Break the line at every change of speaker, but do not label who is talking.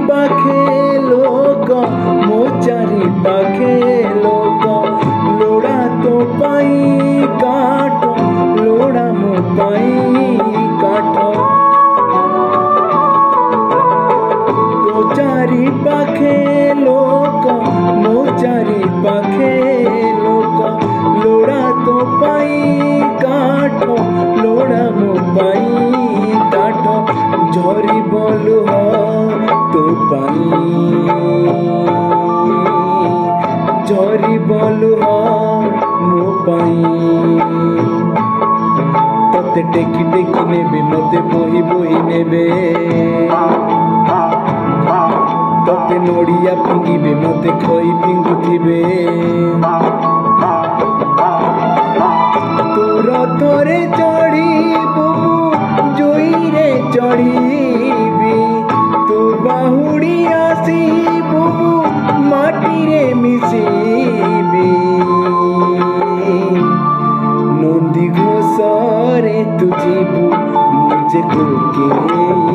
पाखे लोक मो चारि पाखे लोक लोड़ा तो पाई काठ लोड़ा मो पाई काठ तो चारि पाखे लोक मो चारि पाखे लोक लोड़ा तो पाई काठ लोड़ा मो पाई काठ झरी बोलू तो पाई झरी बोलू मो पाई तते टेकी टेकी नेबे मते बोही बोही नेबे तते नोड़िया फिंगिबे मते खई फिंगुथिबे तोर थरे चढ़ीबू जोई रे चढ़ीबी तू बाहुड़ी आसीबू माटी रे मिसीबी नंदी घोषरे तू जीबू मुझे को के